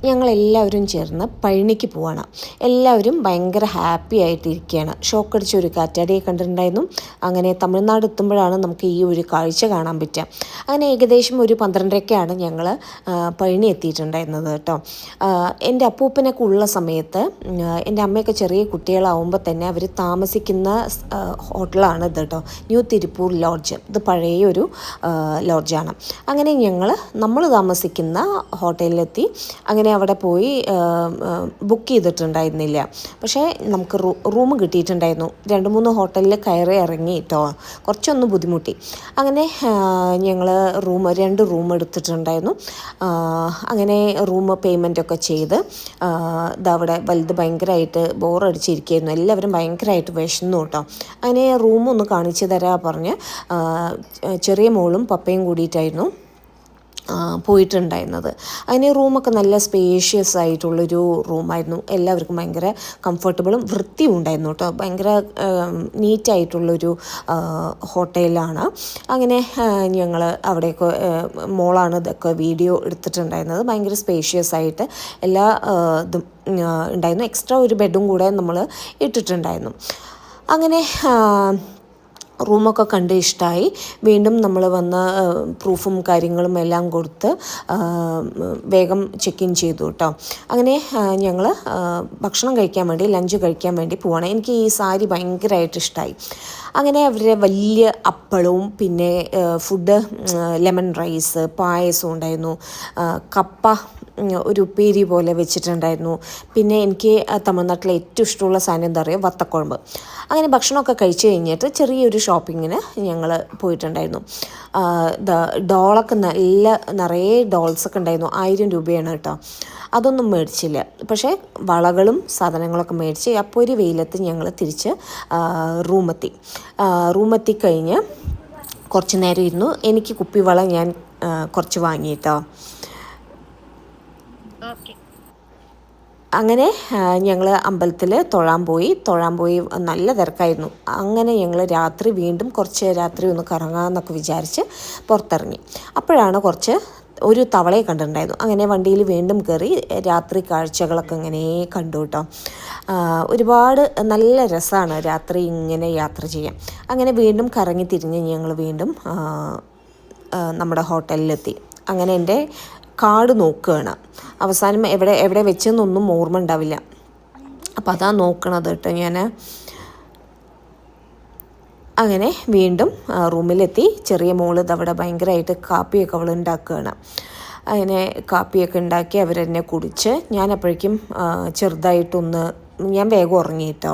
ഞങ്ങളെല്ലാവരും ചേർന്ന് പഴനിക്ക് പോവാണ്. എല്ലാവരും ഭയങ്കര ഹാപ്പി ആയിട്ടിരിക്കുകയാണ്. ഷോക്കടിച്ച ഒരു കാറ്റാടിയെ കണ്ടിട്ടുണ്ടായിരുന്നു. അങ്ങനെ തമിഴ്നാട് എത്തുമ്പോഴാണ് നമുക്ക് ഈ ഒരു കാഴ്ച കാണാൻ പറ്റുക. അങ്ങനെ ഏകദേശം ഒരു 12:30ക്കാണ് ഞങ്ങൾ പഴനി എത്തിയിട്ടുണ്ടായിരുന്നത് കേട്ടോ. എൻ്റെ അപ്പൂപ്പനൊക്കെ ഉള്ള സമയത്ത് എൻ്റെ അമ്മയൊക്കെ ചെറിയ കുട്ടികളാവുമ്പോൾ തന്നെ അവർ താമസിക്കുന്ന ഹോട്ടലാണ് ഇത് കേട്ടോ, ന്യൂ തിരുപ്പൂർ ലോഡ്ജ്. ഇത് പഴയ ഒരു ലോഡ്ജാണ്. അങ്ങനെ നമ്മൾ താമസിക്കുന്ന ഹോട്ടലിലെത്തി. അങ്ങനെ അവിടെ പോയി ബുക്ക് ചെയ്തിട്ടുണ്ടായിരുന്നില്ല. പക്ഷേ നമുക്ക് റൂം കിട്ടിയിട്ടുണ്ടായിരുന്നു. 2-3 ഹോട്ടലിൽ കയറി ഇറങ്ങി കേട്ടോ, കുറച്ചൊന്ന് ബുദ്ധിമുട്ടി. അങ്ങനെ ഞങ്ങൾ 2 റൂം എടുത്തിട്ടുണ്ടായിരുന്നു. അങ്ങനെ റൂം പേയ്മെൻറ്റൊക്കെ ചെയ്ത് ഇതവിടെ വലുത് ഭയങ്കരമായിട്ട് ബോറടിച്ചിരിക്കുകയായിരുന്നു. എല്ലാവരും ഭയങ്കരമായിട്ട് വിശന്നു കേട്ടോ. അങ്ങനെ റൂമൊന്ന് കാണിച്ചു തരാ പറഞ്ഞ് ചെറിയ മോളും പപ്പയും കൂടിയിട്ടായിരുന്നു പോയിട്ടുണ്ടായിരുന്നത്. അതിന് റൂമൊക്കെ നല്ല സ്പേഷ്യസ് ആയിട്ടുള്ളൊരു റൂമായിരുന്നു. എല്ലാവർക്കും ഭയങ്കര കംഫർട്ടബിളും വൃത്തിയും ഉണ്ടായിരുന്നു കേട്ടോ. ഭയങ്കര നീറ്റായിട്ടുള്ളൊരു ഹോട്ടലാണ്. അങ്ങനെ ഞങ്ങൾ അവിടെയൊക്കെ മോളാണ് ഇതൊക്കെ വീഡിയോ എടുത്തിട്ടുണ്ടായിരുന്നത്. ഭയങ്കര സ്പേഷ്യസ് ആയിട്ട് എല്ലാ ഇതും ഉണ്ടായിരുന്നു. എക്സ്ട്രാ ഒരു ബെഡും കൂടെ നമ്മൾ ഇട്ടിട്ടുണ്ടായിരുന്നു. അങ്ങനെ റൂമൊക്കെ കണ്ട് ഇഷ്ടമായി. വീണ്ടും നമ്മൾ വന്ന് പ്രൂഫും കാര്യങ്ങളും എല്ലാം കൊടുത്ത് വേഗം ചെക്ക് ഇൻ ചെയ്തു കേട്ടോ. അങ്ങനെ ഞങ്ങൾ ഭക്ഷണം കഴിക്കാൻ വേണ്ടി, ലഞ്ച് കഴിക്കാൻ വേണ്ടി പോവാണ്. എനിക്ക് ഈ സാരി ഭയങ്കരമായിട്ട് ഇഷ്ടമായി. അങ്ങനെ അവരുടെ വലിയ അപ്പളവും പിന്നെ ഫുഡ് ലെമൺ റൈസ്, പായസം ഉണ്ടായിരുന്നു, കപ്പ ഒരു ഉപ്പേരി പോലെ വെച്ചിട്ടുണ്ടായിരുന്നു. പിന്നെ എനിക്ക് തമിഴ്നാട്ടിലെ ഏറ്റവും ഇഷ്ടമുള്ള സാധനം എന്താ പറയുക, വത്തക്കുഴമ്പ്. അങ്ങനെ ഭക്ഷണമൊക്കെ കഴിച്ച് കഴിഞ്ഞിട്ട് ചെറിയൊരു ഷോപ്പിങ്ങിന് ഞങ്ങൾ പോയിട്ടുണ്ടായിരുന്നു. ഡോളൊക്കെ നിറയെ ഡോൾസൊക്കെ ഉണ്ടായിരുന്നു. 1000 രൂപയാണ് കേട്ടോ. അതൊന്നും മേടിച്ചില്ല. പക്ഷേ വളകളും സാധനങ്ങളൊക്കെ മേടിച്ച് അപ്പോൾ ഒരു വെയിലത്ത് ഞങ്ങൾ തിരിച്ച് റൂമെത്തി കഴിഞ്ഞ് കുറച്ച് നേരം ഇരുന്നു. എനിക്ക് കുപ്പിവള ഞാൻ കുറച്ച് വാങ്ങിയിട്ടോ. അങ്ങനെ ഞങ്ങൾ അമ്പലത്തിൽ തൊഴാൻ പോയി. നല്ല തിരക്കായിരുന്നു. അങ്ങനെ ഞങ്ങൾ വീണ്ടും കുറച്ച് രാത്രി ഒന്ന് കറങ്ങാമെന്നൊക്കെ വിചാരിച്ച് പുറത്തിറങ്ങി. അപ്പോഴാണ് ഒരു തവളയെ കണ്ടിട്ടുണ്ടായിരുന്നു. അങ്ങനെ വണ്ടിയിൽ വീണ്ടും കയറി രാത്രി കാഴ്ചകളൊക്കെ ഇങ്ങനെ കണ്ടു കേട്ടോ. ഒരുപാട് നല്ല രസമാണ് രാത്രി ഇങ്ങനെ യാത്ര ചെയ്യാൻ. അങ്ങനെ വീണ്ടും കറങ്ങി തിരിഞ്ഞ് ഞങ്ങൾ വീണ്ടും നമ്മുടെ ഹോട്ടലിലെത്തി. അങ്ങനെ എൻ്റെ കാർഡ് നോക്കുകയാണ്. അവസാനം എവിടെ വെച്ചെന്നൊന്നും ഓർമ്മ ഉണ്ടാവില്ല. അപ്പോൾ അതാ നോക്കണത് കേട്ടോ ഞാൻ. അങ്ങനെ വീണ്ടും റൂമിലെത്തി. ചെറിയ മോള് ഇതവിടെ ഭയങ്കരമായിട്ട് കാപ്പിയൊക്കെ അവൾ ഉണ്ടാക്കുകയാണ്. അങ്ങനെ കാപ്പിയൊക്കെ ഉണ്ടാക്കി അവരെന്നെ കുടിച്ച് ഞാൻ അപ്പോഴേക്കും ഞാൻ വേഗം ഉറങ്ങി കേട്ടോ.